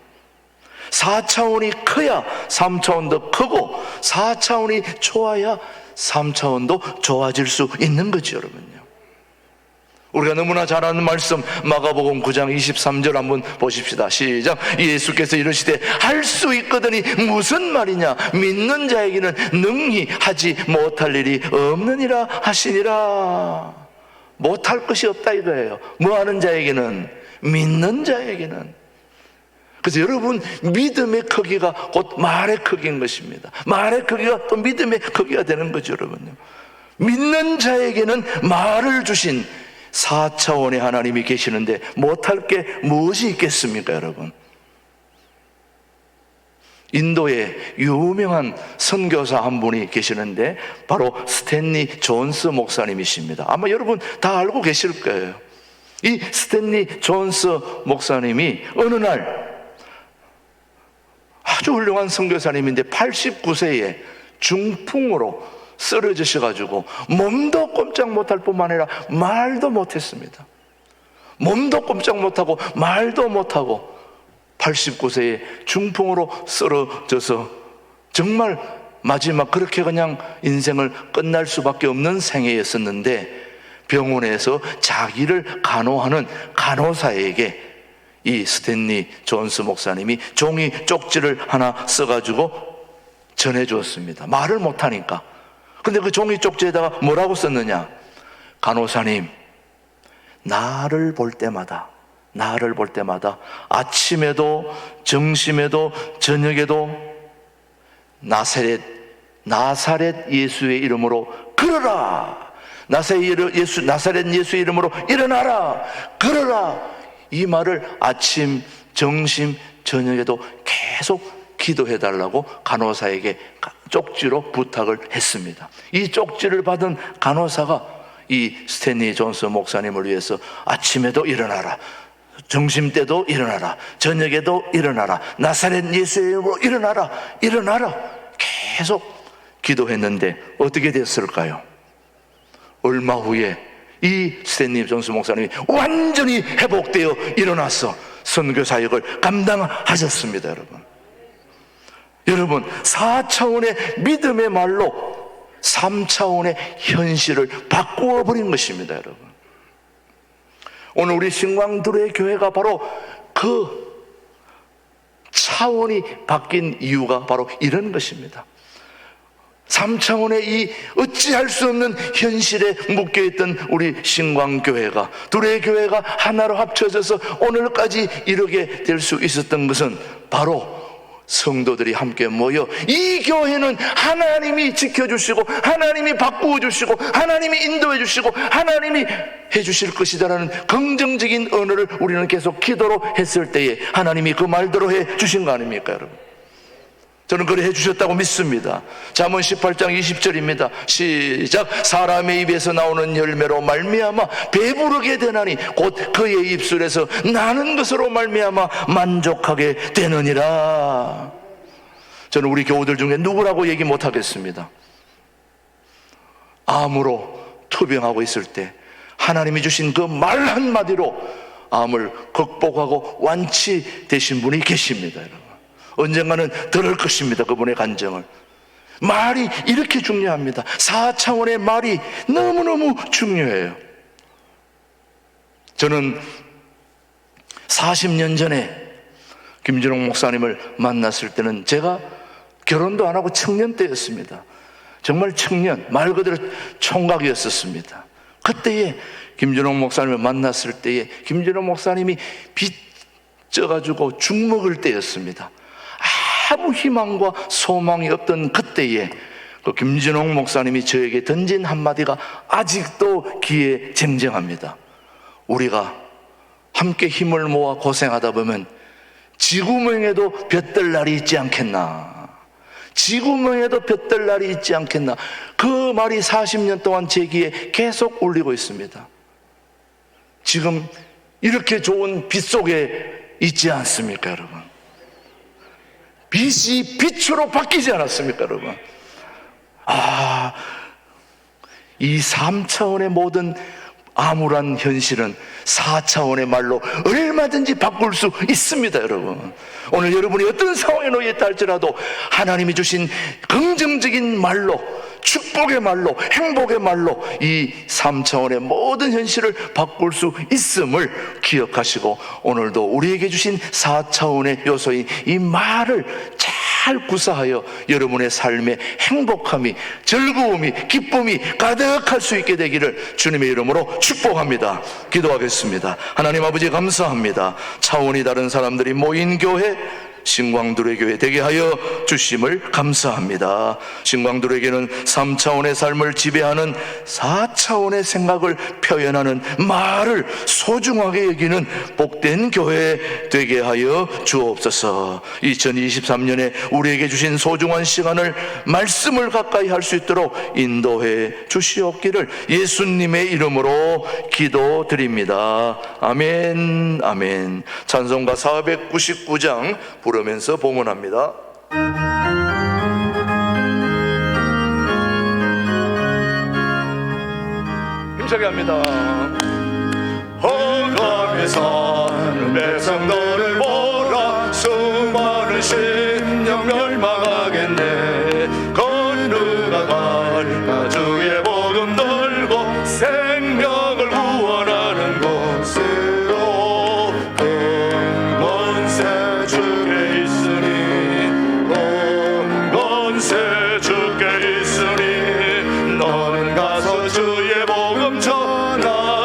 4차원이 커야 3차원도 크고 4차원이 좋아야 3차원도 좋아질 수 있는 거죠. 여러분요, 우리가 너무나 잘 아는 말씀 마가복음 9장 23절 한번 보십시다. 시작. 예수께서 이르시되 할 수 있거든이 무슨 말이냐? 믿는 자에게는 능히 하지 못할 일이 없느니라 하시니라. 못할 것이 없다 이거예요. 뭐 하는 자에게는? 믿는 자에게는. 그래서 여러분, 믿음의 크기가 곧 말의 크기인 것입니다. 말의 크기가 또 믿음의 크기가 되는 거죠. 여러분요, 믿는 자에게는 말을 주신 4차원의 하나님이 계시는데 못할 게 무엇이 있겠습니까? 여러분, 인도에 유명한 선교사 한 분이 계시는데 바로 스탠리 존스 목사님이십니다. 아마 여러분 다 알고 계실 거예요. 이 스탠리 존스 목사님이 어느 날 아주 훌륭한 선교사님인데 89세에 중풍으로 쓰러지셔가지고 몸도 꼼짝 못할 뿐만 아니라 말도 못했습니다. 몸도 꼼짝 못하고 말도 못하고 89세에 중풍으로 쓰러져서 정말 마지막 그렇게 그냥 인생을 끝날 수밖에 없는 생애였었는데 병원에서 자기를 간호하는 간호사에게 이 스탠리 존스 목사님이 종이 쪽지를 하나 써가지고 전해주었습니다. 말을 못하니까. 근데 그 종이 쪽지에다가 뭐라고 썼느냐? 간호사님, 나를 볼 때마다 아침에도 점심에도 저녁에도 나사렛 예수의 이름으로 걸어라. 나사렛 예수의 이름으로 일어나라. 걸어라. 이 말을 아침, 점심, 저녁에도 계속 기도해달라고 간호사에게 쪽지로 부탁을 했습니다. 이 쪽지를 받은 간호사가 이 스탠리 존스 목사님을 위해서 아침에도 일어나라, 점심때도 일어나라, 저녁에도 일어나라, 나사렛 예수의 이름으로 일어나라, 일어나라 계속 기도했는데 어떻게 됐을까요? 얼마 후에 이 스탠리 존스 목사님이 완전히 회복되어 일어나서 선교 사역을 감당하셨습니다. 여러분 4차원의 믿음의 말로 3차원의 현실을 바꾸어 버린 것입니다. 여러분, 오늘 우리 신광두레 교회가 바로 그 차원이 바뀐 이유가 바로 이런 것입니다. 3차원의 이 어찌할 수 없는 현실에 묶여있던 우리 신광교회가, 두레교회가 하나로 합쳐져서 오늘까지 이르게 될 수 있었던 것은 바로 성도들이 함께 모여 이 교회는 하나님이 지켜주시고 하나님이 바꾸어 주시고 하나님이 인도해 주시고 하나님이 해주실 것이다라는 긍정적인 언어를 우리는 계속 기도로 했을 때에 하나님이 그 말대로 해 주신 거 아닙니까, 여러분? 저는 그래 해주셨다고 믿습니다. 잠언 18장 20절입니다. 시작. 사람의 입에서 나오는 열매로 말미암아 배부르게 되나니 곧 그의 입술에서 나는 것으로 말미암아 만족하게 되느니라. 저는 우리 교우들 중에 누구라고 얘기 못하겠습니다. 암으로 투병하고 있을 때 하나님이 주신 그 말 한마디로 암을 극복하고 완치되신 분이 계십니다. 여러분, 언젠가는 들을 것입니다. 그분의 간증을. 말이 이렇게 중요합니다. 4차원의 말이 너무너무 중요해요. 저는 40년 전에 김진홍 목사님을 만났을 때는 제가 결혼도 안 하고 청년 때였습니다. 정말 청년, 말 그대로 총각이었었습니다. 그때에 김진홍 목사님을 만났을 때에 김진홍 목사님이 빚져가지고 죽먹을 때였습니다. 아무 희망과 소망이 없던 그때에 그 김진홍 목사님이 저에게 던진 한마디가 아직도 귀에 쟁쟁합니다. 우리가 함께 힘을 모아 고생하다 보면 지구멍에도 볕들 날이 있지 않겠나, 지구멍에도 볕들 날이 있지 않겠나. 그 말이 40년 동안 제 귀에 계속 울리고 있습니다. 지금 이렇게 좋은 빛 속에 있지 않습니까, 여러분? 빛이 빛으로 바뀌지 않았습니까, 여러분? 이 3차원의 모든 암울한 현실은 4차원의 말로 얼마든지 바꿀 수 있습니다, 여러분. 오늘 여러분이 어떤 상황에 놓여 있다 할지라도 하나님이 주신 긍정적인 말로, 축복의 말로, 행복의 말로 이 3차원의 모든 현실을 바꿀 수 있음을 기억하시고 오늘도 우리에게 주신 4차원의 요소인 이 말을 잘 구사하여 여러분의 삶에 행복함이, 즐거움이, 기쁨이 가득할 수 있게 되기를 주님의 이름으로 축복합니다. 기도하겠습니다. 하나님 아버지 감사합니다. 차원이 다른 사람들이 모인 교회, 신광두레 교회 되게 하여 주심을 감사합니다. 신광두레교회는 3차원의 삶을 지배하는 4차원의 생각을 표현하는 말을 소중하게 여기는 복된 교회 되게 하여 주옵소서. 2023년에 우리에게 주신 소중한 시간을 말씀을 가까이 할 수 있도록 인도해 주시옵기를 예수님의 이름으로 기도드립니다. 아멘, 아멘. 찬송가 499장 부르면서 봉헌합니다. 힘차게 합니다. 험담에 사는 백성들을 보라. 수많은 심령 멸망하겠네. 건너갈 주의 복음 들고 생명을 구원하는 곳으로 큰 권세 주께 있으니, 큰 권세 주께 있으니, 너는 가서 주의 복음 전하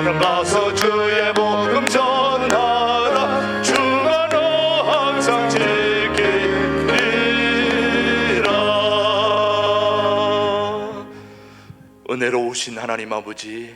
너는 가서 주의 복음 전하라. 주가 너 항상 지키리라. 은혜로우신 하나님 아버지,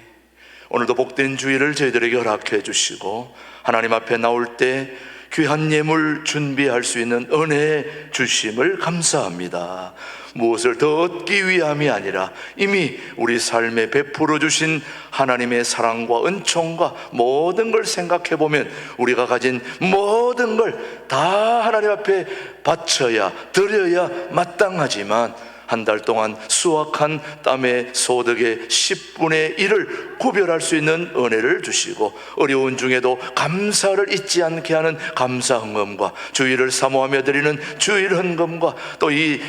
오늘도 복된 주일을 저희들에게 허락해 주시고 하나님 앞에 나올 때 귀한 예물 준비할 수 있는 은혜 주심을 감사합니다. 무엇을 더 얻기 위함이 아니라 이미 우리 삶에 베풀어 주신 하나님의 사랑과 은총과 모든 걸 생각해 보면 우리가 가진 모든 걸 다 하나님 앞에 바쳐야, 드려야 마땅하지만 한 달 동안 수확한 땀의 소득의 10분의 1을 구별할 수 있는 은혜를 주시고, 어려운 중에도 감사를 잊지 않게 하는 감사 헌금과 주일을 사모하며 드리는 주일 헌금과 또 이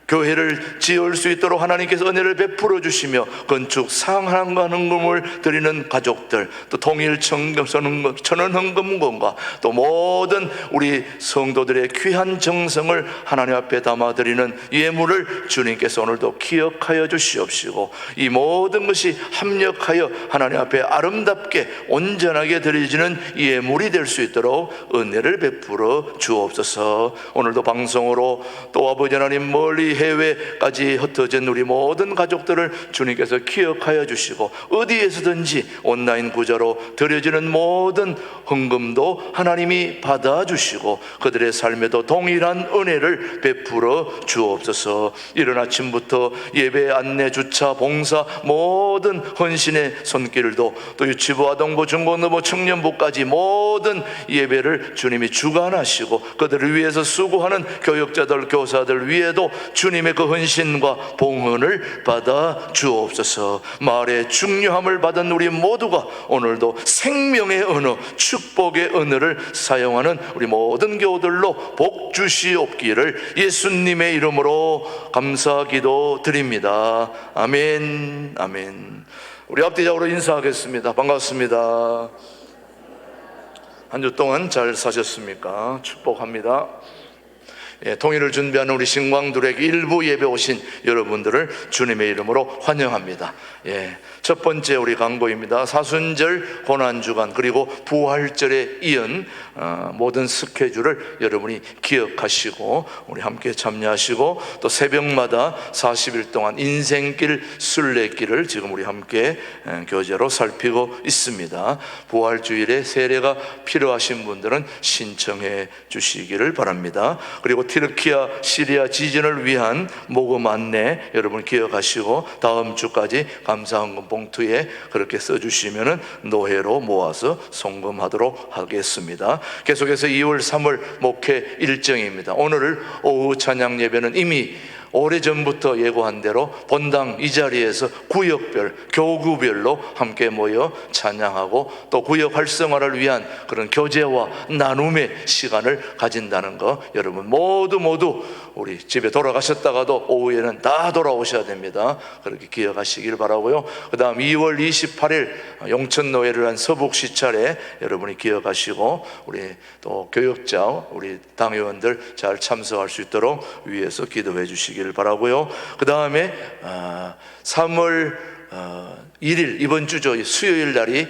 교회를 지을 수 있도록 하나님께서 은혜를 베풀어 주시며 건축 상한과 헌금을 드리는 가족들, 또 통일 천원 헌금과 또 모든 우리 성도들의 귀한 정성을 하나님 앞에 담아 드리는 예물을 주님께서 오늘도 기억하여 주시옵시고, 이 모든 것이 합력하여 하나님 앞에 아름답게 온전하게 드려지는 예물이 될 수 있도록 은혜를 베풀어 주옵소서. 오늘도 방송으로 또 아버지 하나님 멀리 해외까지 흩어진 우리 모든 가족들을 주님께서 기억하여 주시고, 어디에서든지 온라인 구자로 드려지는 모든 헌금도 하나님이 받아주시고 그들의 삶에도 동일한 은혜를 베풀어 주옵소서. 이른 아침부터 예배 안내, 주차, 봉사 모든 헌신의 손길도, 또 유치부, 아동부, 중고등부, 청년부까지 모든 예배를 주님이 주관하시고 그들을 위해서 수고하는 교역자들, 교사들 위에도 주님의 그 헌신과 봉헌을 받아 주옵소서. 말의 중요함을 받은 우리 모두가 오늘도 생명의 언어, 축복의 언어를 사용하는 우리 모든 교우들로 복 주시옵기를 예수님의 이름으로 감사기도 드립니다. 아멘, 아멘. 우리 앞뒤적으로 인사하겠습니다. 반갑습니다. 한 주 동안 잘 사셨습니까? 축복합니다. 통일을 준비하는 우리 신광들에게 일부 예배 오신 여러분들을 주님의 이름으로 환영합니다. 첫 번째 우리 강고입니다. 사순절 고난주간 그리고 부활절에 이은 모든 스케줄을 여러분이 기억하시고 우리 함께 참여하시고, 또 새벽마다 40일 동안 인생길 순례길을 지금 우리 함께 교제로 살피고 있습니다. 부활주일에 세례가 필요하신 분들은 신청해 주시기를 바랍니다. 그리고 튀르키아, 시리아 지진을 위한 모금 안내 여러분 기억하시고 다음 주까지 감사헌금 봉투에 그렇게 써주시면 노회로 모아서 송금하도록 하겠습니다. 계속해서 2월 3월 목회 일정입니다. 오늘 오후 찬양 예배는 이미 오래전부터 예고한 대로 본당 이 자리에서 구역별, 교구별로 함께 모여 찬양하고 또 구역 활성화를 위한 그런 교제와 나눔의 시간을 가진다는 거 여러분 모두 우리 집에 돌아가셨다가도 오후에는 다 돌아오셔야 됩니다. 그렇게 기억하시길 바라고요. 그 다음 2월 28일 용천노회를 한 서북시찰에 여러분이 기억하시고 우리 또 교역자, 우리 당회원들 잘 참석할 수 있도록 위에서 기도해 주시길 바라고요. 그 다음에 3월 1일 이번 주죠. 수요일 날이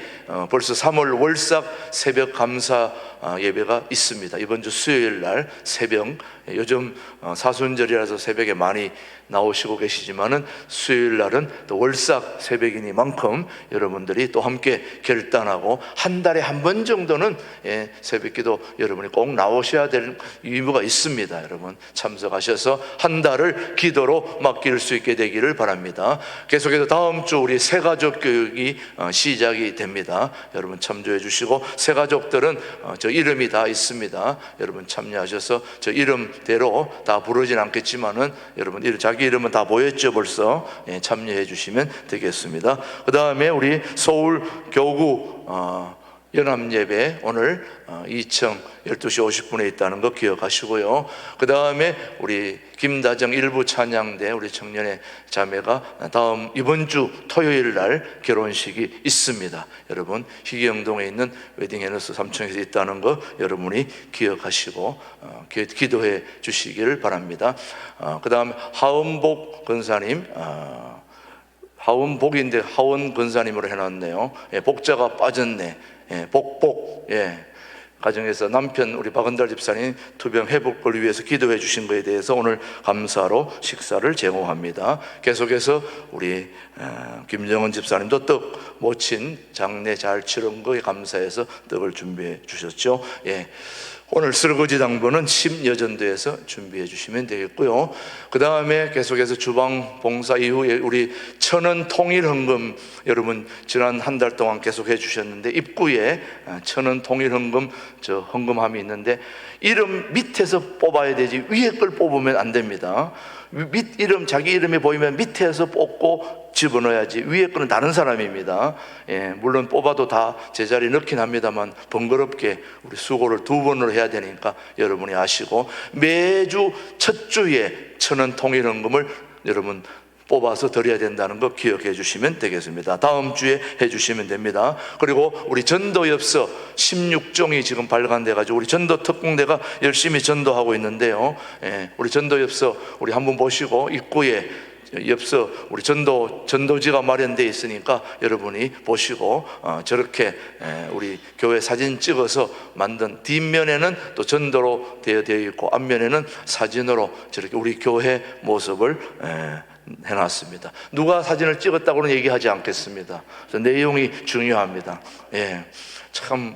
벌써 3월 월삭 새벽 감사 예배가 있습니다. 이번 주 수요일 날 새벽, 요즘 사순절이라서 새벽에 많이 나오시고 계시지만은 수요일 날은 또 월삭 새벽이니만큼 여러분들이 또 함께 결단하고 한 달에 한 번 정도는 새벽기도 여러분이 꼭 나오셔야 될 의무가 있습니다. 여러분 참석하셔서 한 달을 기도로 맡길 수 있게 되기를 바랍니다. 계속해서 다음 주 우리 새가족 교육이 시작이 됩니다. 여러분 참조해 주시고, 새가족들은 저 이름이 다 있습니다. 여러분 참여하셔서 저 이름대로 다 부르진 않겠지만은 여러분 자기 이름은 다 보였죠 벌써. 참여해 주시면 되겠습니다. 그 다음에 우리 서울 교구 연합예배 오늘 2층 12시 50분에 있다는 거 기억하시고요. 그 다음에 우리 김다정 일부 찬양대 우리 청년의 자매가 다음 이번 주 토요일 날 결혼식이 있습니다. 여러분 희경동에 있는 웨딩해너스 3층에서 있다는 거 여러분이 기억하시고 기도해 주시기를 바랍니다. 그 다음에 하은복 권사님 하원복인데 하원 근사님으로 해놨네요. 예, 복자가 빠졌네. 예, 복복. 예. 가정에서 남편 우리 박은달 집사님 투병 회복을 위해서 기도해 주신 것에 대해서 오늘 감사로 식사를 제공합니다. 계속해서 우리 김정은 집사님도 떡 모친 장례 잘 치른 거에 감사해서 떡을 준비해 주셨죠. 예. 오늘 설거지 당번은 심여전도에서 준비해 주시면 되겠고요. 그 다음에 계속해서 주방 봉사 이후에 우리 천원 통일헌금, 여러분 지난 한 달 동안 계속 해 주셨는데 입구에 천원 통일헌금 헌금함이 있는데 이름 밑에서 뽑아야 되지 위에 걸 뽑으면 안 됩니다. 이름 자기 이름이 보이면 밑에서 뽑고 집어넣어야지 위에 거는 다른 사람입니다. 예, 물론 뽑아도 다 제자리에 넣긴 합니다만 번거롭게 우리 수고를 2번으로 해야 되니까 여러분이 아시고 매주 첫 주에 천원 통일헌금을 여러분 뽑아서 드려야 된다는 거 기억해 주시면 되겠습니다. 다음 주에 해 주시면 됩니다. 그리고 우리 전도엽서 16종이 지금 발간돼 가지고 우리 전도 특공대가 열심히 전도하고 있는데요. 예, 우리 전도엽서 우리 한번 보시고 입구에 엽서 우리 전도지가 마련되어 있으니까 여러분이 보시고 저렇게 우리 교회 사진 찍어서 만든 뒷면에는 또 전도로 되어 있고 앞면에는 사진으로 저렇게 우리 교회 모습을 해놨습니다. 누가 사진을 찍었다고는 얘기하지 않겠습니다. 그래서 내용이 중요합니다. 예. 참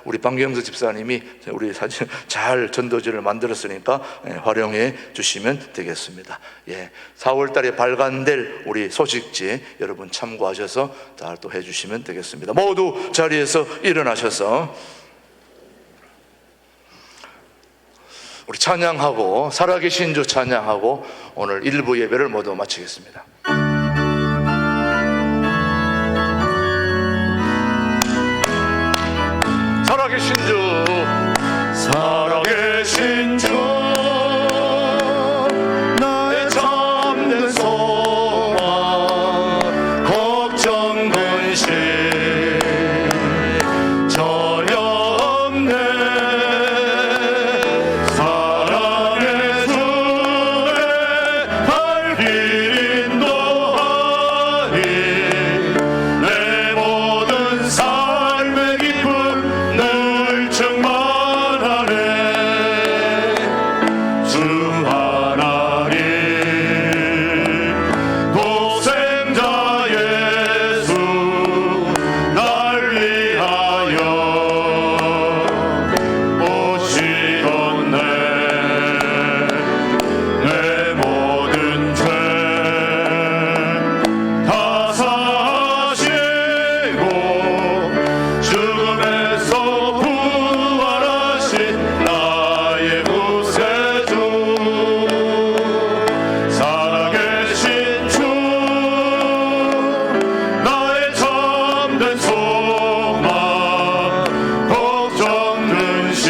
우리 방경수 집사님이 우리 사진 잘 전도지를 만들었으니까 활용해 주시면 되겠습니다. 예, 4월 달에 발간될 우리 소식지 여러분 참고하셔서 잘 또 해주시면 되겠습니다. 모두 자리에서 일어나셔서 우리 찬양하고 살아계신 주 찬양하고 오늘 1부 예배를 모두 마치겠습니다. 살아계신 주, 살아계신 주, 나의 참된 소망, 걱정 근심 전혀 없네. 사랑의 주에 갈 길 인도하니 내 모든 삶의 기쁨 늘 충만하네. 주 하나님 독생자 예수 날 위하여 오시었네. 내 모든 죄 다 사시고 죽음에서 부활하신 나의 구세주, 살아계신 주, 나의 참된 소망, 걱정 근심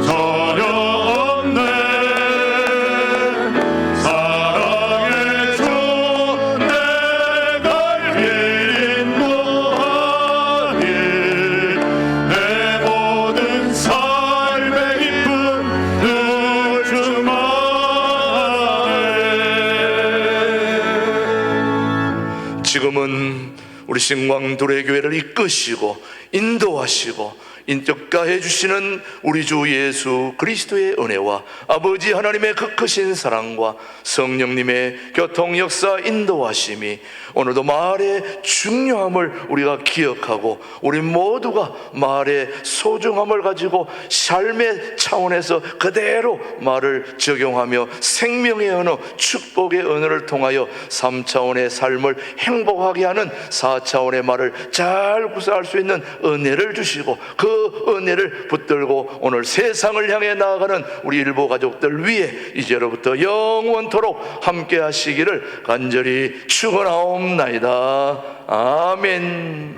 전혀 없네. 사랑의 주, 내 갈 길 인도하니 내 모든 삶의 기쁨 늘 충만하네. 지금은 우리 신광두레 교회를 이끄시고 인도하시고 인격가해 주시는 우리 주 예수 그리스도의 은혜와 아버지 하나님의 그 크신 사랑과 성령님의 교통 역사 인도하심이 오늘도 말의 중요함을 우리가 기억하고 우리 모두가 말의 소중함을 가지고 삶의 차원에서 그대로 말을 적용하며 생명의 언어, 축복의 언어를 통하여 3차원의 삶을 행복하게 하는 4차원의 말을 잘 구사할 수 있는 은혜를 주시고 그 은혜를 붙들고 오늘 세상을 향해 나아가는 우리 일부 가족들 위해 이제로부터 영원토록 함께 하시기를 간절히 축원하옵나이다. 아멘.